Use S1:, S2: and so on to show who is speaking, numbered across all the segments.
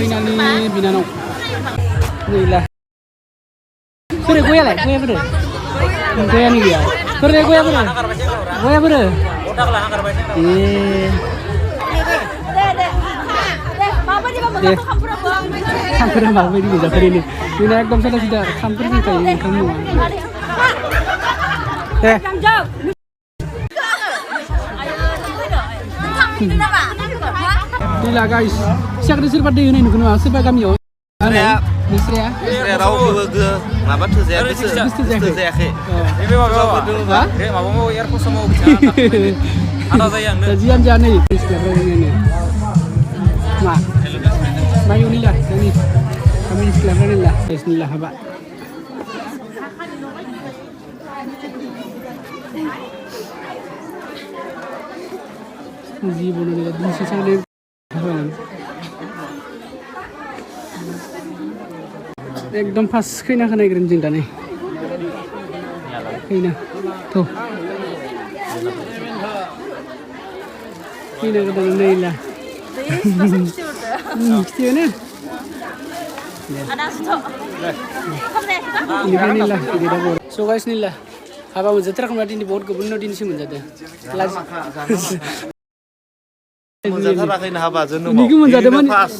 S1: Finally binanong. Nila. Pere goya lah, goya pere. Goya ni dia. Pere goya pere. Goya pere. Kampura mau beri dia pere ni. Ini ekdom sudah kampur ni kayak kamu. Nila guys, siapa di sini pada ini nuku nama siapa kami yo? Misri ya?
S2: Rau ke ngapa tuh saya bisa ke? Ini apa? Apa mau air kosong mau bicara? Ada saya yang.
S1: Kajian jana ini, siapa ini? Mayu nila, ini kami siapa nila? Bismillah haba. জীবন দিন শেষে एकदम fast खैना खानायग्रोन जों दा नै खैना थ' खैना गोदान नैला खिथियोनो इनिफ्राय नैला गिदिरा बर स' गाइस नैला हाबा मोनजाथाराखैमोन दिनै बहुत गोबावनि दिनैसो मोनजादों
S2: मोनजाथाराखैनो हाबा जोंनो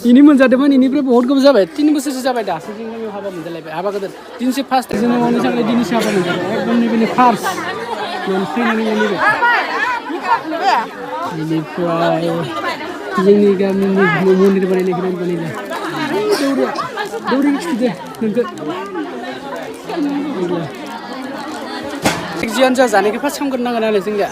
S1: ini मोनजादोंमोन इनिफ्राय बहुत गोबाव जाबाय 3 बोसोरसो जाबाय दासो जों गामियाव हाबा मोनजालायबाय हाबा गोदान दिनैसो फार्स्ट जों मावनो थाखाय दिनैसो हाबा मोनजाबाय एकदम नैबे फार्स्ट मोनफैनानै नैबे इनिफ्राय जोंनि गामिनि मन्दिर बानायनायखौ बानायला दौरि खिथिदो नोंखौ जियानो जा जानायखौ फार्स्ट खालामग्रोनांगोन आरो जोंनिया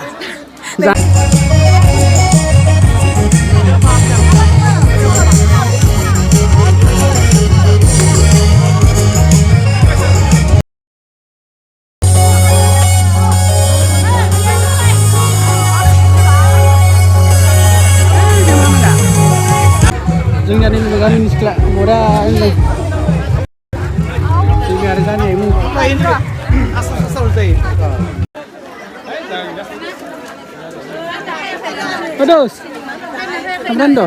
S1: जोंनिया नै गामिनि सिख्ला बरा होनलाय जोंनिया आरो जानायमोन आसार जायो Ados, kamran do?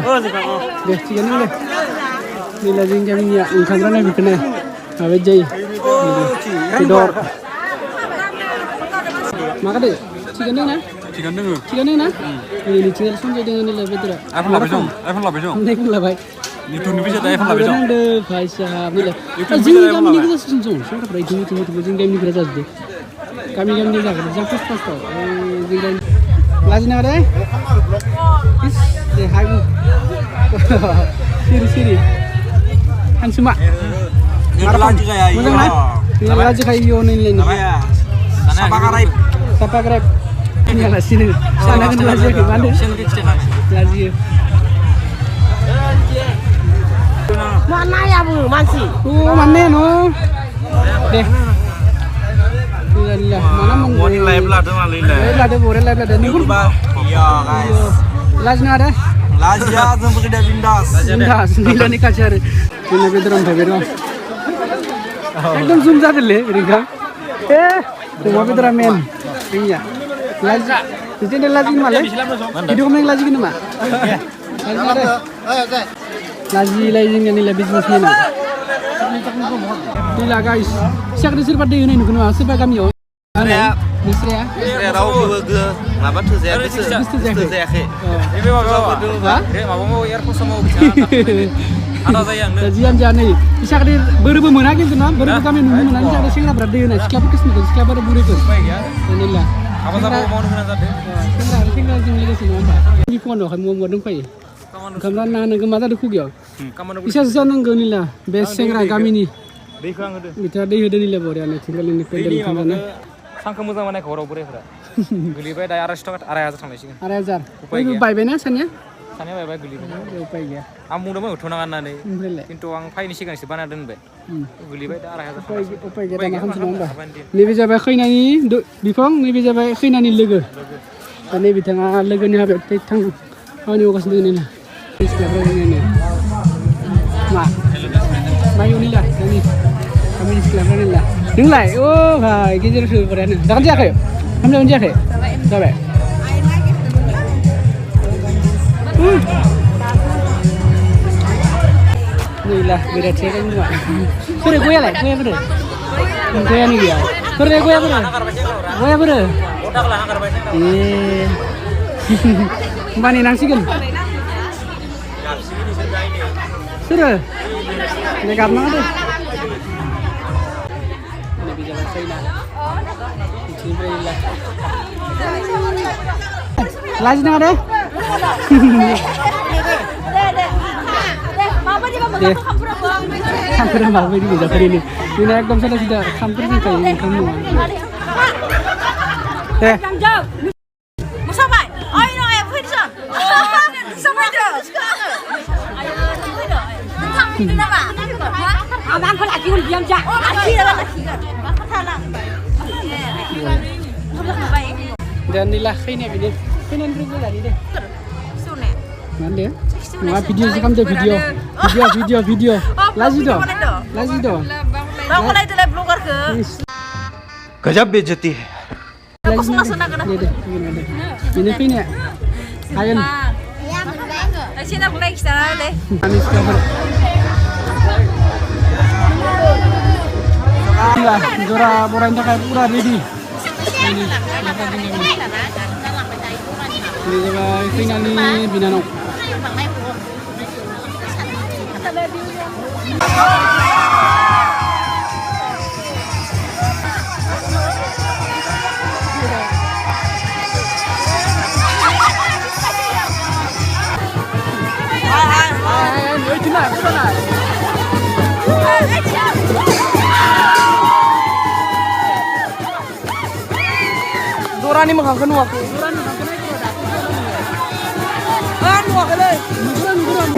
S1: Deh, cikan ni deh. Nila jeng kami ni, kamran ni bukan eh. Awet jai, tidur. Maka deh, cikan ni na? Cikan ni na? Ini cikan sungai dengan nila betul.
S3: iPhone lebih jom.
S1: Ni pun lebih.
S3: Ni tu ni bisa iPhone lebih jom.
S1: Ada Faisal, nila. Jeng kami ni kita sunjung. Siapa pernah tunggu jeng kami ni kita jadi. Kami ni jaga, jangan pas tau. Jeng kami. Lagi nak ada? Is, hai bu. Siri. Han semua.
S3: Lagi kayak
S1: Macam mana? Lagi kayak yo ni ni. Sapa kerap. Ini lah sini. Sana kan lagi ke mana? Lagi.
S4: Mana ya bu, mansi?
S1: Oh mana no? Deh. Alhamdulillah. Mana
S2: morning live lah tu malih lah.
S1: Live lah. Ni pun.
S3: Iya guys.
S1: Lagi nak ada?
S3: Lagi ya, jom pergi dah bindas.
S1: Bindas. Nila ni kacar. Nila bedroom dah bedroom. Ekdom zoom jatuh le, ringkang. Rumah bedroom men. Iya. Lagi. Jadi ni lagi ni malah. Hidup kau lagi ni mah. Lagi ada. Lagi ni nila business ni na. Nila guys. Siapa di sini pada ini nuku nama siapa kami yo? Misri ya?
S2: Rau ke ngapa tuh saya bisa ke? Ini apa mau air kosong mau bicara? Ada saya yang.
S1: Kajian jana ini. Siapa di baru memenangi tu nama, baru kami memenangi. Siapa sih berada di mana? Siapa kes ni? Siapa ada buru kes? Nila.
S2: Apa sahaja mau nuku nanti?
S1: Tinggal tinggal sini apa? Ini phone doh, kamu mau dong kau? Kamera nana kemana dulu kau? Bisa sesuatu nggak nila? Best sengra kami ni.
S2: दैखौ आं होदो
S1: बिथाङा दै होदो निले बरियानो tinggal ini pandal
S2: दैनि
S1: थांनानै
S2: माबाखौ सांखौ मोजां बानायखौ हराव बोरायफोरा गोलैबाय दा 250 थाखा 2500 थांनायसिगोन
S1: 2000
S2: उपाय गैया
S1: बायबायना सानिया
S2: सानिया बायबाय गोलैबाय
S1: उपाय गैया
S2: आं बुंदोंमोन होथ'नाङा होननानै
S1: ओमफ्रायलाय
S2: खिन्थु आं फायनि सिगांसो बानाय दोनबाय गोलैबाय दा 2500
S1: उपाय गैया दाना खालामसै नङा होमबा नैबे जाबाय खैनानि बिफां नैबे जाबाय खैनानि लोगो दा नै बिथाङा लोगोनि हाबायाव थांनो खामानि मावगासिनो दङ ना सिख्लाफ्रा मा मायुनिला जोंनि गामिनि सिख्लाफ्रा नोंला नोंलाय अ भाइ गेजेर सोबायानो जागोन जायाखै ओंखाम जागोन जायाखै जाबाय नैला बेरायथिया kan मा बोरै गयालाय गया बोरै गयानो गैया बोरै गया बोरै होमबा नेनांसिगोन सोरो नै गाबनाङा दे लाजिनाङा दे खामफोरा माबायदि गोजाफोर ini ini एकदम sudah खामफोर फैखायो ओंखाम नङा दे
S4: Musabai, ayo no ayo finisan. Sampai terus. Kenapa? Abang kau lagi pun diam jak. Lagi kan. Salah.
S1: dan inilah ini ini berita tadi deh
S4: Sunet.
S1: mana ya nggak video sih kamu video lagi dong
S4: Bang mulai itu lah blogger ke.
S2: गजब बेइज्जती है
S4: Aku senang kena.
S1: ini ya ayam
S4: Sini aku naik sana deh.
S1: manis cover lah jora boranya kayak pura ready ini coba tinggal nih binanok Dorani makan aku. Dorani makan itu ada. Kan wah le. Nuran.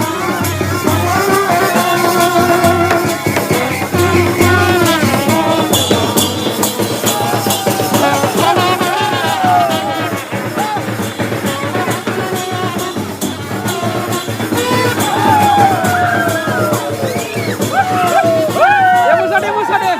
S1: Ya musa deh.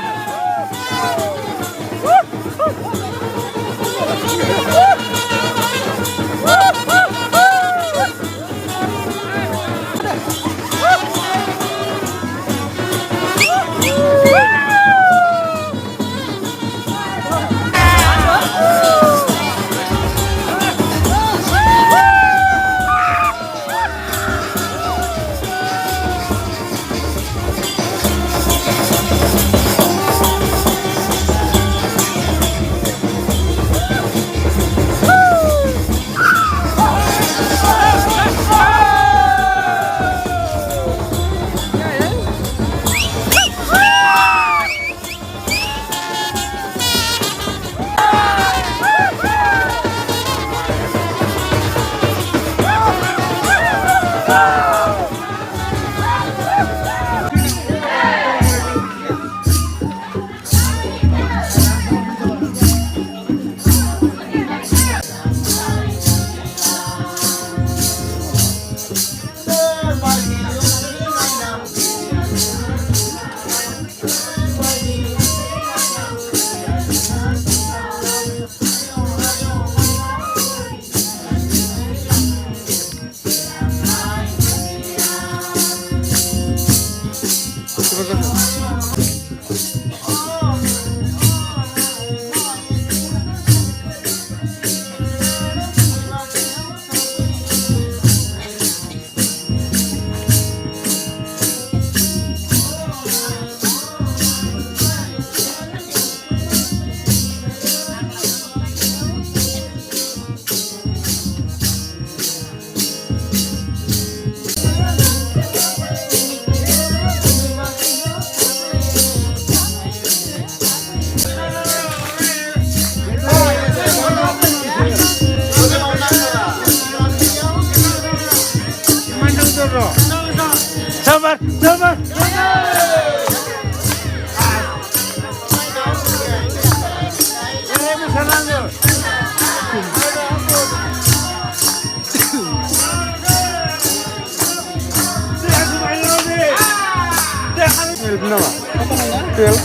S3: nama? Feel.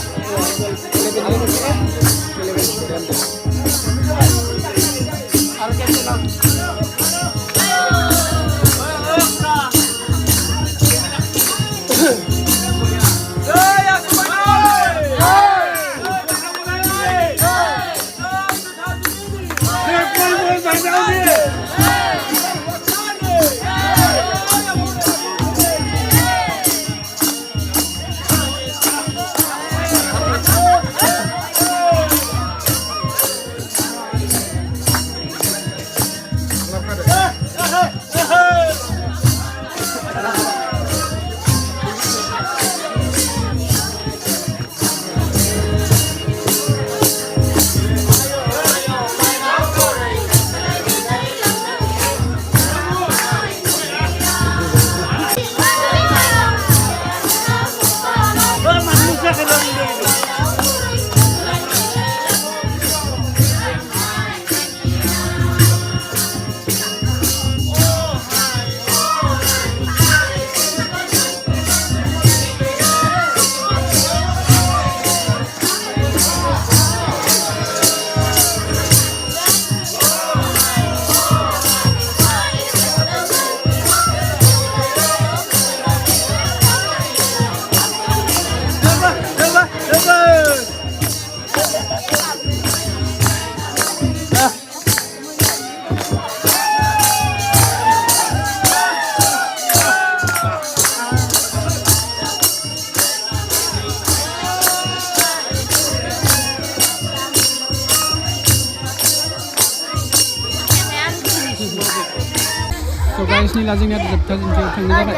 S1: So guys, ini lazimnya tetap tangan jabat.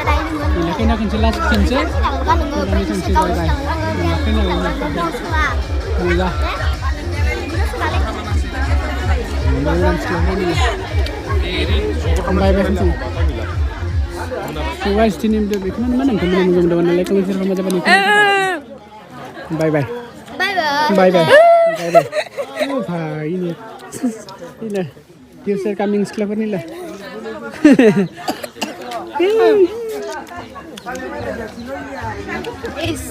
S1: Ini kena kunci last kunci. Ini kunci bye. Ini kena ini. Mudah. Mudah sekali ini. Bye bye kunci. So guys, ini video bikin mana kemudian like comment share sama jabat ini. Bye bye. Bye bye. Bye bye. Oh bhai ini. Ini. Future coming clever ni lah. Yes.